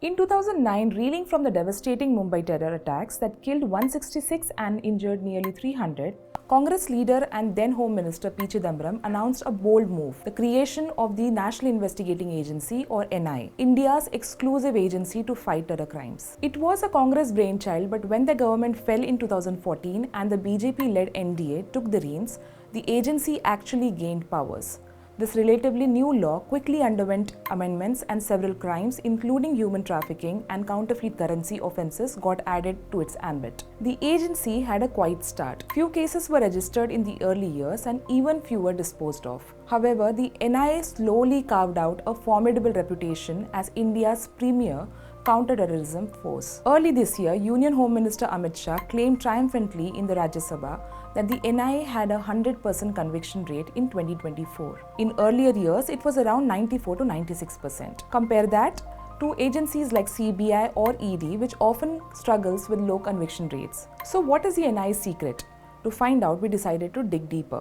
In 2009, reeling from the devastating Mumbai terror attacks that killed 166 and injured nearly 300, Congress leader and then Home Minister P. Chidambaram announced a bold move, the creation of the National Investigating Agency or NIA, India's exclusive agency to fight terror crimes. It was a Congress brainchild, but when the government fell in 2014 and the BJP-led NDA took the reins, the agency actually gained powers. This relatively new law quickly underwent amendments and several crimes, including human trafficking and counterfeit currency offences, got added to its ambit. The agency had a quiet start. Few cases were registered in the early years and even fewer disposed of. However, the NIA slowly carved out a formidable reputation as India's premier counter-terrorism force. Early this year, Union Home Minister Amit Shah claimed triumphantly in the Rajya Sabha that the NIA had a 100% conviction rate in 2024. In earlier years, it was around 94 to 96%. Compare that to agencies like CBI or ED, which often struggles with low conviction rates. So what is the NIA's secret? To find out, we decided to dig deeper.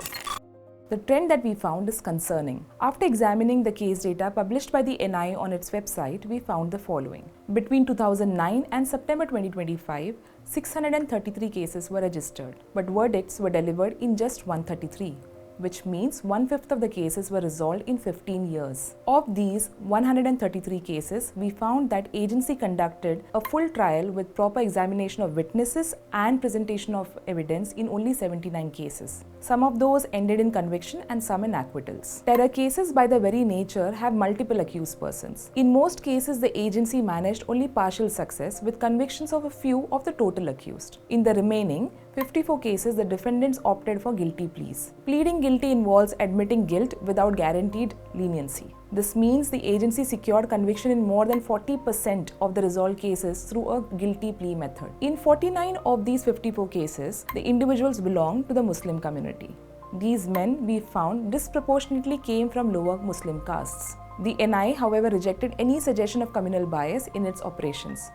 The trend that we found is concerning. After examining the case data published by the NIA on its website, we found the following. Between 2009 and September 2025, 633 cases were registered, but verdicts were delivered in just 133, which means 1/5 of the cases were resolved in 15 years. Of these 133 cases, we found that agency conducted a full trial with proper examination of witnesses and presentation of evidence in only 79 cases. Some of those ended in conviction and some in acquittals. Terror cases by their very nature have multiple accused persons. In most cases, the agency managed only partial success with convictions of a few of the total accused. In the remaining 54 cases, the defendants opted for guilty pleas. Pleading guilty involves admitting guilt without guaranteed leniency. This means the agency secured conviction in more than 40% of the resolved cases through a guilty plea method. In 49 of these 54 cases, the individuals belonged to the Muslim community. These men, we found, disproportionately came from lower Muslim castes. The NIA, however, rejected any suggestion of communal bias in its operations.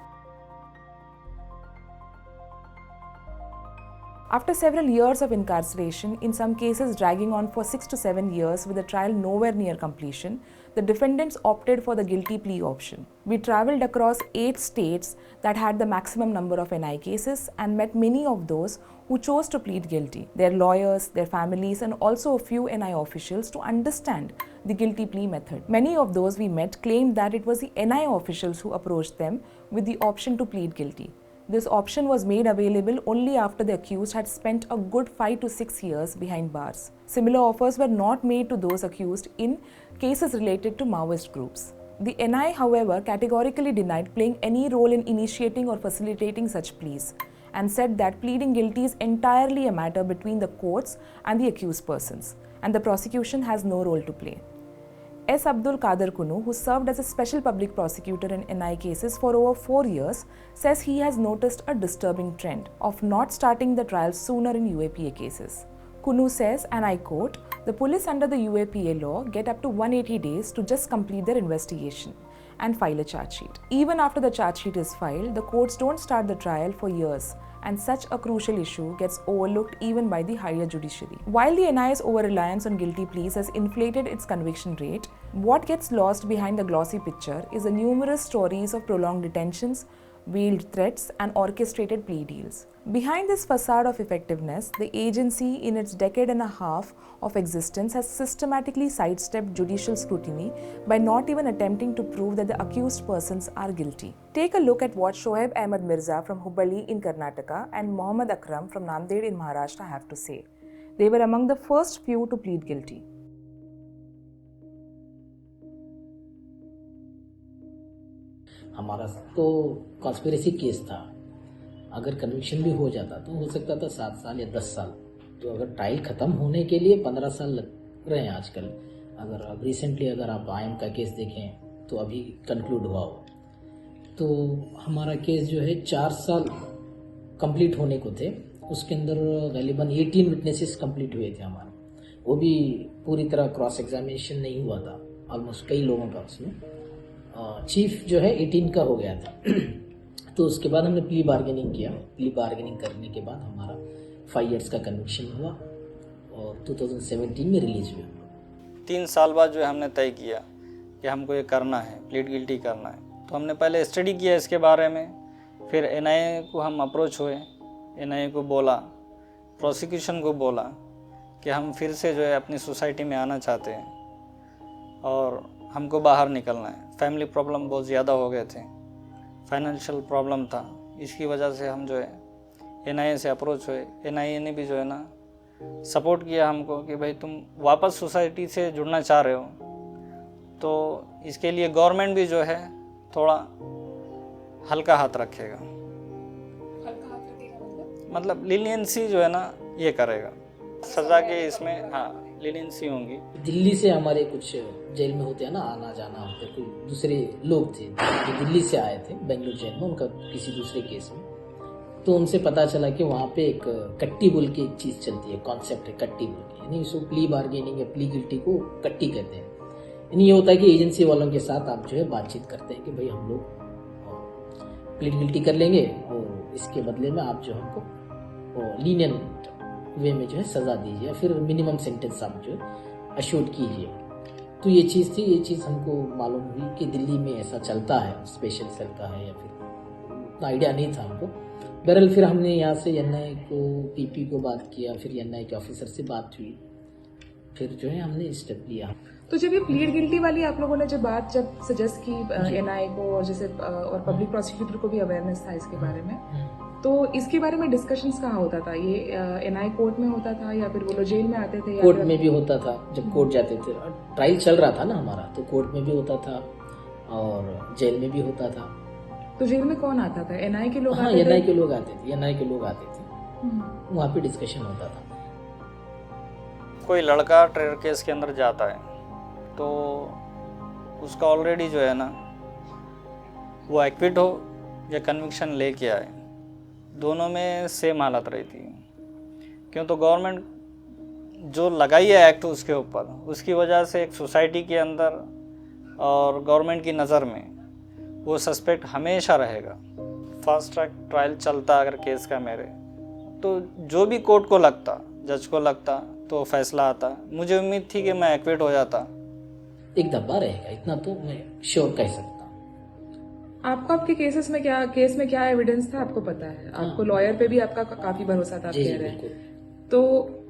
After several years of incarceration, in some cases dragging on for 6 to 7 years with the trial nowhere near completion, the defendants opted for the guilty plea option. We travelled across 8 states that had the maximum number of NIA cases and met many of those who chose to plead guilty, their lawyers, their families, and also a few NIA officials to understand the guilty plea method. Many of those we met claimed that it was the NIA officials who approached them with the option to plead guilty. This option was made available only after the accused had spent a good 5 to 6 years behind bars. Similar offers were not made to those accused in cases related to Maoist groups. The NIA, however, categorically denied playing any role in initiating or facilitating such pleas and said that pleading guilty is entirely a matter between the courts and the accused persons, and the prosecution has no role to play. S. Abdul Qadir Kunu, who served as a special public prosecutor in NIA cases for over 4 years, says he has noticed a disturbing trend of not starting the trial sooner in UAPA cases. Kunu says, and I quote, "The police under the UAPA law get up to 180 days to just complete their investigation and file a charge sheet. Even after the charge sheet is filed, the courts don't start the trial for years, and such a crucial issue gets overlooked even by the higher judiciary." While the NIA's over-reliance on guilty pleas has inflated its conviction rate, what gets lost behind the glossy picture is the numerous stories of prolonged detentions, veiled threats, and orchestrated plea deals. Behind this facade of effectiveness, the agency, in its decade and a half of existence, has systematically sidestepped judicial scrutiny by not even attempting to prove that the accused persons are guilty. Take a look at what Shoaib Ahmed Mirza from Hubballi in Karnataka and Mohammad Akram from Nanded in Maharashtra have to say. They were among the first few to plead guilty. हमारा तो conspiracy case था। अगर conviction भी हो जाता तो हो सकता था 7 साल या 10 साल। तो अगर ट्रायल ख़त्म होने के लिए 15 साल लग रहे हैं आजकल। अगर अब रिसेंटली अगर आप आयम का केस देखें तो अभी कंक्लूड हुआ हो, तो हमारा केस जो है 4 साल कंप्लीट होने को थे। उसके अंदर ग़ालिबन 18 विटनेसेस कंप्लीट हुए थे हमारे। वो भी पूरी तरह क्रॉस एग्जामिनेशन नहीं हुआ था, ऑलमोस्ट कई लोगों का उसमें। चीफ जो है 18 का हो गया था। तो उसके बाद हमने प्ली बार्गेनिंग किया। प्ली बार्गेनिंग करने के बाद हमारा 5 इयर्स का कन्विक्शन हुआ और 2017 में रिलीज हुआ। 3 साल बाद जो है हमने तय किया कि हमको ये करना है, प्लीड गिल्टी करना है। तो हमने पहले स्टडी किया इसके बारे में, फिर NIA को हम अप्रोच हुए, NIA को बोला, प्रोसिक्यूशन को बोला कि हम फिर से जो है अपनी सोसाइटी में आना चाहते हैं और हमको बाहर निकलना है। फैमिली प्रॉब्लम बहुत ज़्यादा हो गए थे, फाइनेंशियल प्रॉब्लम था, इसकी वजह से हम जो है NIA से अप्रोच हुए। NIA ने भी जो है ना सपोर्ट किया हमको कि भाई तुम वापस सोसाइटी से जुड़ना चाह रहे हो, तो इसके लिए गवर्नमेंट भी जो है थोड़ा हल्का हाथ रखेगा। हल्का हाथ रखेगा मतलब लीनियंसी जो है ना ये करेगा, सज़ा के इसमें हाँ लीनियंसी होंगी। दिल्ली से हमारे कुछ जेल में होते हैं ना, आना जाना होते, कोई दूसरे लोग थे जो दिल्ली से आए थे बेंगलुरु जेल में, उनका किसी दूसरे केस में, तो उनसे पता चला कि वहाँ पे एक कट्टी बोल के एक चीज़ चलती है, कॉन्सेप्ट है कट्टी बोल के, यानी इसको प्ली बार्गेनिंग या प्ली गिल्टी को कट्टी कहते हैं। यानी ये होता है कि एजेंसी वालों के साथ आप जो है बातचीत करते हैं कि भाई हम लोग प्लीड गिल्टी कर लेंगे और इसके बदले में आप जो हमको लीनियंट वे में जो है सज़ा दीजिए, फिर मिनिमम सेंटेंस आप जो है अश्योर्ड कीजिए। तो ये चीज़ थी, ये चीज़ हमको मालूम हुई कि दिल्ली में ऐसा चलता है, स्पेशल सेल का है या फिर उतना आइडिया नहीं था हमको। बहरहाल फिर हमने यहाँ से NIA को PP को बात किया, फिर NIA के ऑफिसर से बात हुई, फिर जो है हमने स्टेप लिया। तो जब ये प्लीड गिल्टी वाली आप लोगों ने जब सजेस्ट की NIA को और जैसे और पब्लिक प्रोसिक्यूटर को भी अवेयरनेस था इसके बारे में, तो इसके बारे में डिस्कशंस कहाँ होता था? ये NIA कोर्ट में होता था या फिर वो लोग जेल में आते थे? कोर्ट में भी होता था, जब कोर्ट जाते थे, ट्रायल चल रहा था ना हमारा, तो कोर्ट में भी होता था और जेल में भी होता था। तो जेल में कौन आता था? NIA के लोग? हाँ, NIA के लोग आते थे, NIA के लोग आते थे, वहाँ पे डिस्कशन होता था। कोई लड़का टेरर केस के अंदर जाता है तो उसका ऑलरेडी जो है ना वो एक्विट हो या कन्विक्शन लेके आए, दोनों में सेम हालत रहती है। क्यों? तो गवर्नमेंट जो लगाई है एक्ट उसके ऊपर, उसकी वजह से एक सोसाइटी के अंदर और गवर्नमेंट की नज़र में वो सस्पेक्ट हमेशा रहेगा। फास्ट ट्रैक ट्रायल चलता अगर केस का मेरे, तो जो भी कोर्ट को लगता, जज को लगता, तो फैसला आता। मुझे उम्मीद थी कि मैं एक्विट हो जाता। एक दब्बा रहेगा, इतना तो मैं श्योर कह सकता हूँ। आपको आपके केस में क्या एविडेंस था आपको पता है? आपको लॉयर पे भी आपका काफी भरोसा था, आप कह रहे हैं। तो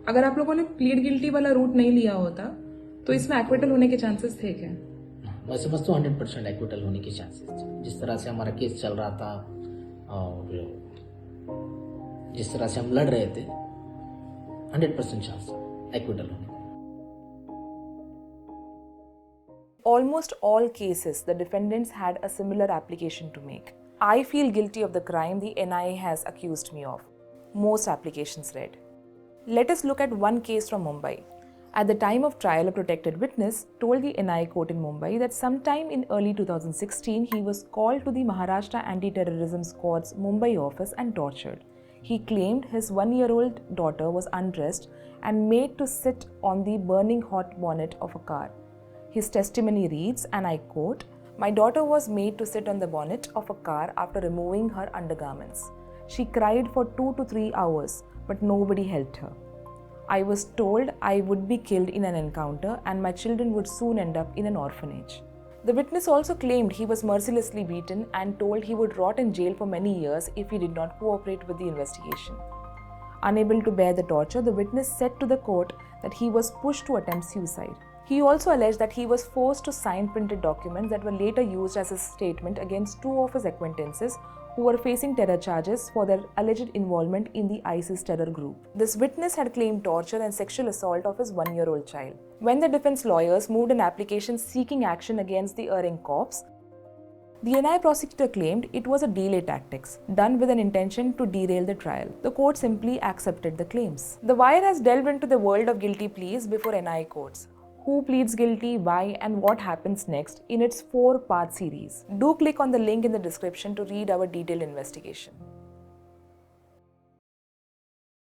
अगर आप लोगों ने प्लीड गिल्टी वाला रूट नहीं लिया होता तो इसमें एक्विटल होने के चांसेस थे क्या? मैं समझता हूँ 100% एक्विटल होने के चांसेस थे। जिस तरह से हमारा केस चल रहा था और जिस तरह से हम लड़ रहे थे, 100% चांस एक्विटल होने का। Almost all cases, the defendants had a similar application to make. I feel guilty of the crime the NIA has accused me of. Most applications read. Let us look at one case from Mumbai. At the time of trial, a protected witness told the NIA court in Mumbai that sometime in early 2016, he was called to the Maharashtra Anti-Terrorism Squad's Mumbai office and tortured. He claimed his 1-year-old daughter was undressed and made to sit on the burning hot bonnet of a car. His testimony reads, and I quote, "My daughter was made to sit on the bonnet of a car after removing her undergarments. She cried for 2 to 3 hours, but nobody helped her. I was told I would be killed in an encounter and my children would soon end up in an orphanage." The witness also claimed he was mercilessly beaten and told he would rot in jail for many years if he did not cooperate with the investigation. Unable to bear the torture, the witness said to the court that he was pushed to attempt suicide. He also alleged that he was forced to sign printed documents that were later used as a statement against 2 of his acquaintances who were facing terror charges for their alleged involvement in the ISIS terror group. This witness had claimed torture and sexual assault of his 1-year-old child. When the defense lawyers moved an application seeking action against the erring corpse, the NIA prosecutor claimed it was a delay tactics done with an intention to derail the trial. The court simply accepted the claims. The Wire has delved into the world of guilty pleas before NIA courts. Who pleads guilty, why, and what happens next in its 4-part series. Do click on the link in the description to read our detailed investigation.